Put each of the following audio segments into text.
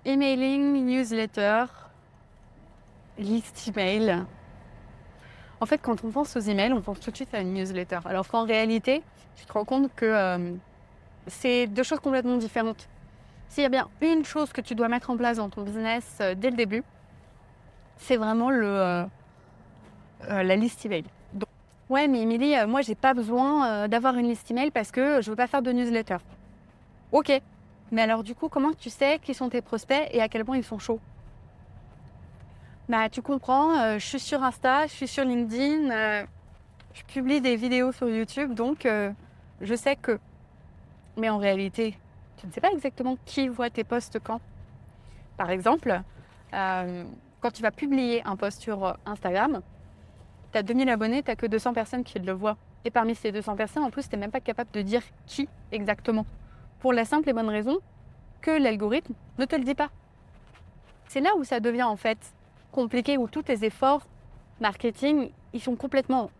Emailing, newsletter, liste email. En fait, quand on pense aux emails, on pense tout de suite à une newsletter. Alors qu'en réalité, tu te rends compte que c'est deux choses complètement différentes. S'il y a bien une chose que tu dois mettre en place dans ton business dès le début, c'est vraiment la liste email. Donc, ouais, mais Émilie, moi, j'ai pas besoin d'avoir une liste email parce que je veux pas faire de newsletter. Ok. Mais alors, du coup, comment tu sais qui sont tes prospects et à quel point ils sont chauds? Bah, tu comprends, je suis sur Insta, je suis sur LinkedIn, je publie des vidéos sur YouTube, donc je sais que. Mais en réalité, tu ne sais pas exactement qui voit tes posts quand. Par exemple, quand tu vas publier un post sur Instagram, tu as 2000 abonnés, tu n'as que 200 personnes qui le voient. Et parmi ces 200 personnes, en plus, tu n'es même pas capable de dire qui exactement. Pour la simple et bonne raison que l'algorithme ne te le dit pas. C'est là où ça devient en fait compliqué, où tous tes efforts marketing, ils sont complètement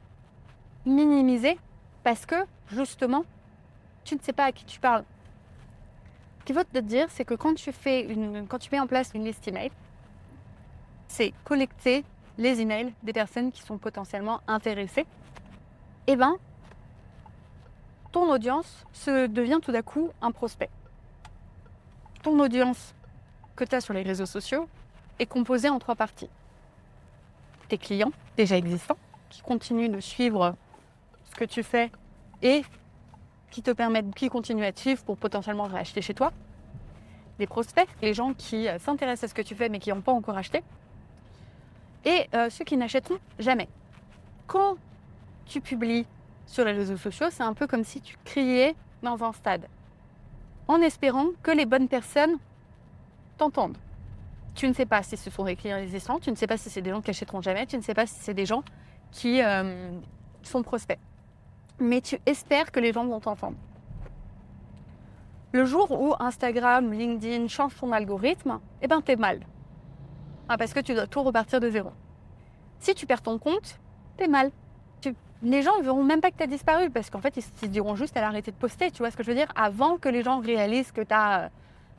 minimisés parce que justement, tu ne sais pas à qui tu parles. Ce qu'il faut te dire, c'est que quand tu mets en place une liste email, c'est collecter les emails des personnes qui sont potentiellement intéressées. Et ben, ton audience se devient tout d'un coup un prospect. Ton audience que tu as sur les réseaux sociaux est composée en trois parties. Tes clients déjà existants, qui continuent de suivre ce que tu fais et qui continuent à te suivre pour potentiellement racheter chez toi. Les prospects, les gens qui s'intéressent à ce que tu fais mais qui n'ont pas encore acheté. Et ceux qui n'achèteront jamais. Quand tu publies sur les réseaux sociaux, c'est un peu comme si tu criais dans un stade, en espérant que les bonnes personnes t'entendent. Tu ne sais pas si ce sont des clients existants, tu ne sais pas si c'est des gens qui achèteront jamais, tu ne sais pas si c'est des gens qui sont prospects. Mais tu espères que les gens vont t'entendre. Le jour où Instagram, LinkedIn changent ton algorithme, eh ben t'es mal. Parce que tu dois tout repartir de zéro. Si tu perds ton compte, t'es mal. Les gens ne verront même pas que tu as disparu parce qu'en fait, ils se diront juste à arrêter de poster. Tu vois ce que je veux dire? Avant que les gens réalisent que tu as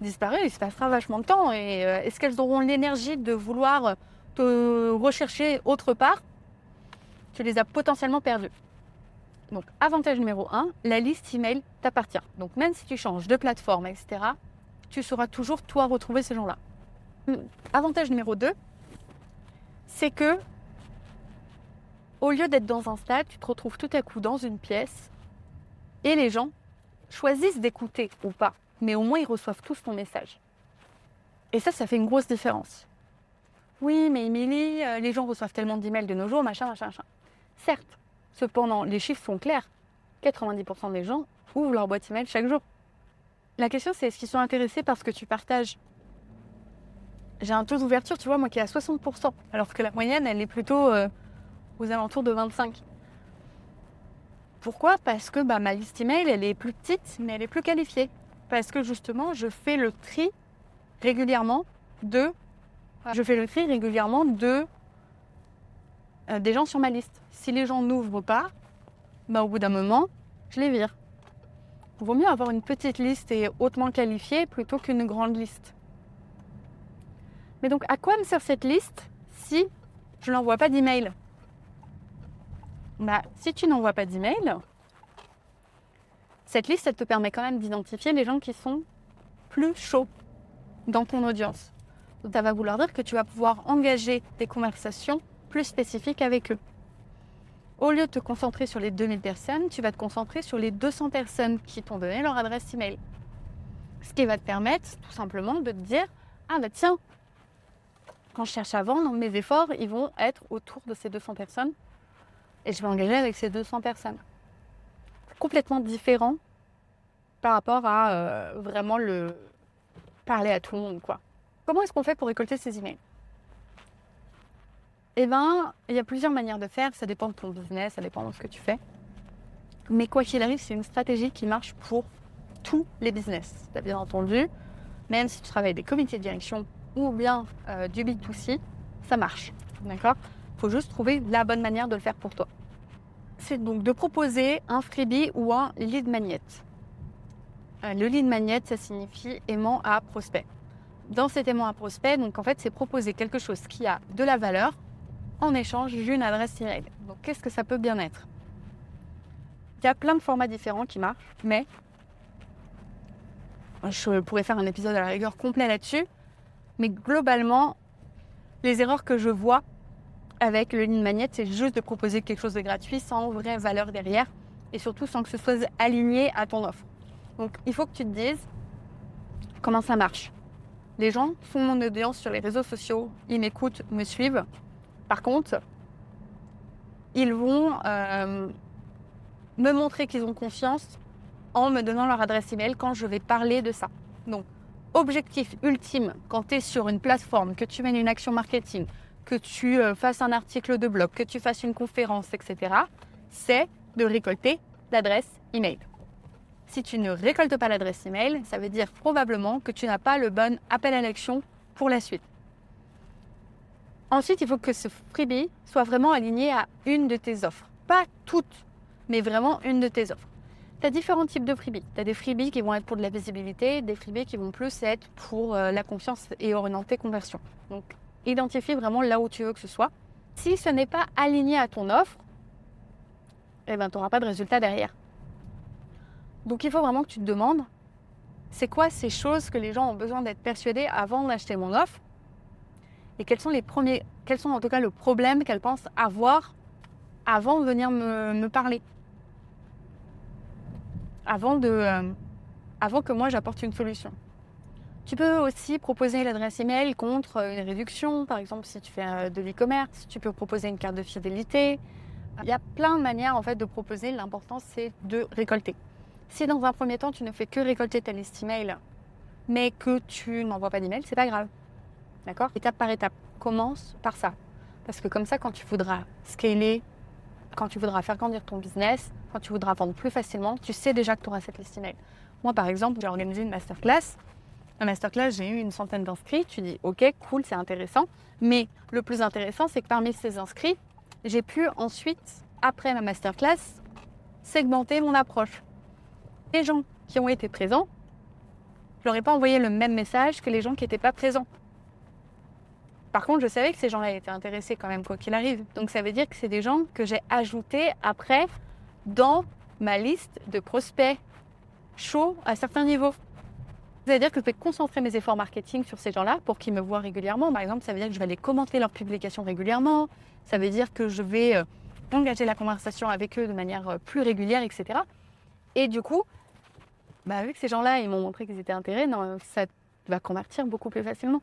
disparu, il se passera vachement de temps. Et est-ce qu'elles auront l'énergie de vouloir te rechercher autre part? Tu les as potentiellement perdus. Donc, avantage numéro 1, la liste email t'appartient. Donc, même si tu changes de plateforme, etc., tu sauras toujours, toi, retrouver ces gens-là. Avantage numéro 2, c'est que au lieu d'être dans un stade, tu te retrouves tout à coup dans une pièce et les gens choisissent d'écouter ou pas, mais au moins ils reçoivent tous ton message. Et ça fait une grosse différence. Oui, mais Émilie, les gens reçoivent tellement d'emails de nos jours, machin. Certes, cependant, les chiffres sont clairs. 90% des gens ouvrent leur boîte email chaque jour. La question, c'est est-ce qu'ils sont intéressés par ce que tu partages? J'ai un taux d'ouverture, tu vois, moi qui est à 60%, alors que la moyenne, elle est plutôt aux alentours de 25%. Pourquoi? Parce que ma liste email, elle est plus petite, mais elle est plus qualifiée. Parce que justement, je fais le tri régulièrement de des gens sur ma liste. Si les gens n'ouvrent pas, au bout d'un moment, je les vire. Il vaut mieux avoir une petite liste et hautement qualifiée plutôt qu'une grande liste. Mais donc, à quoi me sert cette liste si je n'envoie pas d'email? Si tu n'envoies pas d'email, cette liste, elle te permet quand même d'identifier les gens qui sont plus chauds dans ton audience. Donc, ça va vouloir dire que tu vas pouvoir engager des conversations plus spécifiques avec eux. Au lieu de te concentrer sur les 2000 personnes, tu vas te concentrer sur les 200 personnes qui t'ont donné leur adresse email. Ce qui va te permettre tout simplement de te dire « Ah tiens, quand je cherche à vendre, mes efforts, ils vont être autour de ces 200 personnes et je vais engager avec ces 200 personnes. » Complètement différent par rapport à vraiment le parler à tout le monde, quoi. Comment est-ce qu'on fait pour récolter ces emails? Eh bien, il y a plusieurs manières de faire. Ça dépend de ton business, ça dépend de ce que tu fais. Mais quoi qu'il arrive, c'est une stratégie qui marche pour tous les business. Tu as bien entendu, même si tu travailles avec des comités de direction ou bien du B2C, ça marche. D'accord? Il faut juste trouver la bonne manière de le faire pour toi. C'est donc de proposer un freebie ou un lead magnet. Le lead magnet, ça signifie aimant à prospect. dans cet aimant à prospect, donc en fait, c'est proposer quelque chose qui a de la valeur en échange d'une adresse email. Donc, qu'est-ce que ça peut bien être? Il y a plein de formats différents qui marchent, mais je pourrais faire un épisode à la rigueur complet là-dessus. Mais globalement, les erreurs que je vois avec le lead magnet, c'est juste de proposer quelque chose de gratuit sans vraie valeur derrière et surtout sans que ce soit aligné à ton offre. Donc, il faut que tu te dises comment ça marche. Les gens font mon audience sur les réseaux sociaux, ils m'écoutent, me suivent. Par contre, ils vont me montrer qu'ils ont confiance en me donnant leur adresse email quand je vais parler de ça. Donc, objectif ultime, quand tu es sur une plateforme, que tu mènes une action marketing, que tu fasses un article de blog, que tu fasses une conférence, etc., c'est de récolter l'adresse email. Si tu ne récoltes pas l'adresse email, ça veut dire probablement que tu n'as pas le bon appel à l'action pour la suite. Ensuite, il faut que ce freebie soit vraiment aligné à une de tes offres. Pas toutes, mais vraiment une de tes offres. Tu as différents types de freebies. Tu as des freebies qui vont être pour de la visibilité, des freebies qui vont plus être pour la confiance et orienter conversion. Donc, identifie vraiment là où tu veux que ce soit. Si ce n'est pas aligné à ton offre, eh ben, tu n'auras pas de résultat derrière. Donc, il faut vraiment que tu te demandes, c'est quoi ces choses que les gens ont besoin d'être persuadés avant d'acheter mon offre? Et quels sont en tout cas le problème qu'elles pensent avoir avant de venir me parler? Avant que moi j'apporte une solution. Tu peux aussi proposer l'adresse email contre une réduction, par exemple si tu fais de l'e-commerce, tu peux proposer une carte de fidélité. Il y a plein de manières en fait de proposer, l'important c'est de récolter. Si dans un premier temps tu ne fais que récolter ta liste email, mais que tu n'envoies pas d'email, c'est pas grave. D'accord? Étape par étape, commence par ça. Parce que comme ça, quand tu voudras scaler, quand tu voudras faire grandir ton business, quand tu voudras vendre plus facilement, tu sais déjà que tu auras cette liste email. Moi, par exemple, j'ai organisé une masterclass. La masterclass, j'ai eu une centaine d'inscrits. Tu dis, ok, cool, c'est intéressant. Mais le plus intéressant, c'est que parmi ces inscrits, j'ai pu ensuite, après ma masterclass, segmenter mon approche. Les gens qui ont été présents, je leur ai pas envoyé le même message que les gens qui n'étaient pas présents. Par contre, je savais que ces gens-là étaient intéressés quand même, quoi qu'il arrive. Donc, ça veut dire que c'est des gens que j'ai ajoutés après dans ma liste de prospects chauds à certains niveaux. Ça veut dire que je vais concentrer mes efforts marketing sur ces gens-là pour qu'ils me voient régulièrement. Par exemple, ça veut dire que je vais aller commenter leurs publications régulièrement. Ça veut dire que je vais engager la conversation avec eux de manière plus régulière, etc. Et du coup, vu que ces gens-là, ils m'ont montré qu'ils étaient intéressés, ça va convertir beaucoup plus facilement.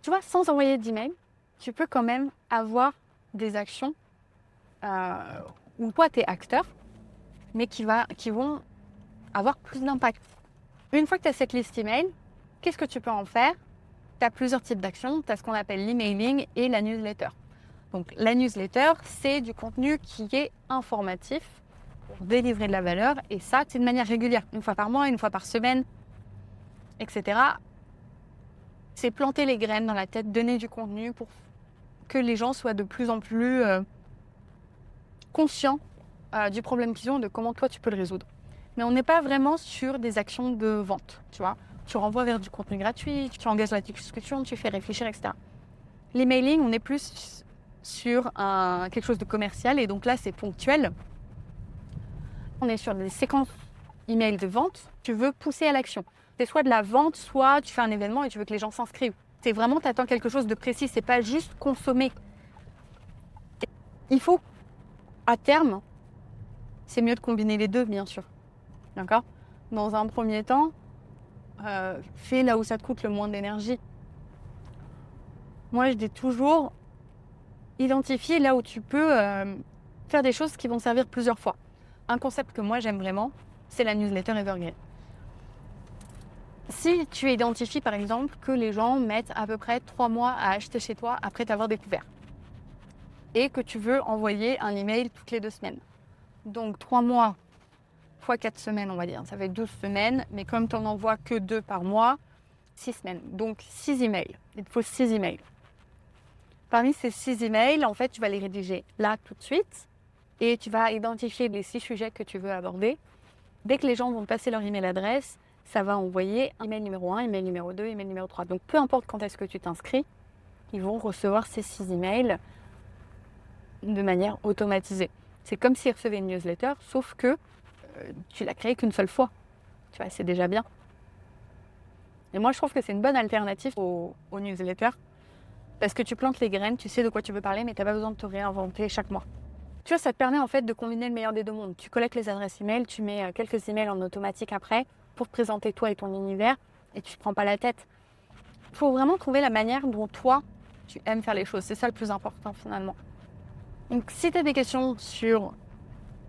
Tu vois, sans envoyer d'email, tu peux quand même avoir des actions où toi, tu es acteur, mais qui vont avoir plus d'impact. Une fois que tu as cette liste email, qu'est-ce que tu peux en faire? Tu as plusieurs types d'actions. Tu as ce qu'on appelle l'emailing et la newsletter. Donc, la newsletter, c'est du contenu qui est informatif pour délivrer de la valeur. Et ça, c'est de manière régulière. Une fois par mois, une fois par semaine, etc. C'est planter les graines dans la tête, donner du contenu pour que les gens soient de plus en plus conscients du problème qu'ils ont et de comment toi tu peux le résoudre. Mais on n'est pas vraiment sur des actions de vente, tu vois. Tu renvoies vers du contenu gratuit, tu engages la discussion, tu fais réfléchir, etc. L'emailing, on est plus sur quelque chose de commercial et donc là c'est ponctuel. On est sur des séquences email de vente, tu veux pousser à l'action. C'est soit de la vente, soit tu fais un événement et tu veux que les gens s'inscrivent. C'est vraiment, tu attends quelque chose de précis, c'est pas juste consommer. Il faut, à terme, c'est mieux de combiner les deux, bien sûr. D'accord? Dans un premier temps, fais là où ça te coûte le moins d'énergie. Moi, je dis toujours, identifier là où tu peux faire des choses qui vont servir plusieurs fois. Un concept que moi j'aime vraiment, c'est la newsletter Evergreen. Si tu identifies par exemple que les gens mettent à peu près 3 mois à acheter chez toi après t'avoir découvert et que tu veux envoyer un email toutes les 2 semaines. Donc 3 mois fois 4 semaines on va dire, ça fait 12 semaines, mais comme tu n'en envoies que 2 par mois, 6 semaines. Donc 6 emails, il te faut 6 emails. Parmi ces 6 emails, en fait tu vas les rédiger là tout de suite et tu vas identifier les 6 sujets que tu veux aborder. Dès que les gens vont passer leur email adresse, ça va envoyer email numéro 1, email numéro 2, email numéro 3. Donc peu importe quand est-ce que tu t'inscris, ils vont recevoir ces 6 emails de manière automatisée. C'est comme s'ils recevaient une newsletter, sauf que tu l'as créée qu'une seule fois. Tu vois, c'est déjà bien. Et moi, je trouve que c'est une bonne alternative aux newsletters parce que tu plantes les graines, tu sais de quoi tu veux parler, mais tu n'as pas besoin de te réinventer chaque mois. Tu vois, ça te permet en fait de combiner le meilleur des deux mondes. Tu collectes les adresses email, tu mets quelques emails en automatique après pour te présenter toi et ton univers et tu ne te prends pas la tête. Il faut vraiment trouver la manière dont toi, tu aimes faire les choses. C'est ça le plus important finalement. Donc, si tu as des questions sur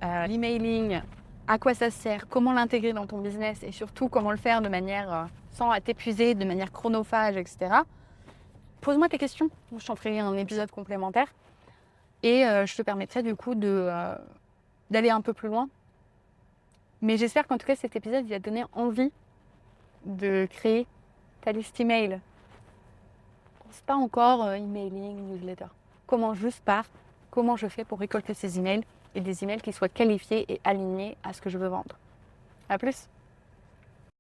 l'emailing, à quoi ça sert, comment l'intégrer dans ton business et surtout comment le faire de manière sans t'épuiser, de manière chronophage, etc. Pose-moi tes questions. Je t'en ferai un épisode complémentaire et je te permettrai du coup d'aller un peu plus loin. Mais j'espère qu'en tout cas cet épisode il va te donner envie de créer ta liste email. C'est pas encore emailing, newsletter. Comment je pars, comment je fais pour récolter ces emails et des emails qui soient qualifiés et alignés à ce que je veux vendre. À plus.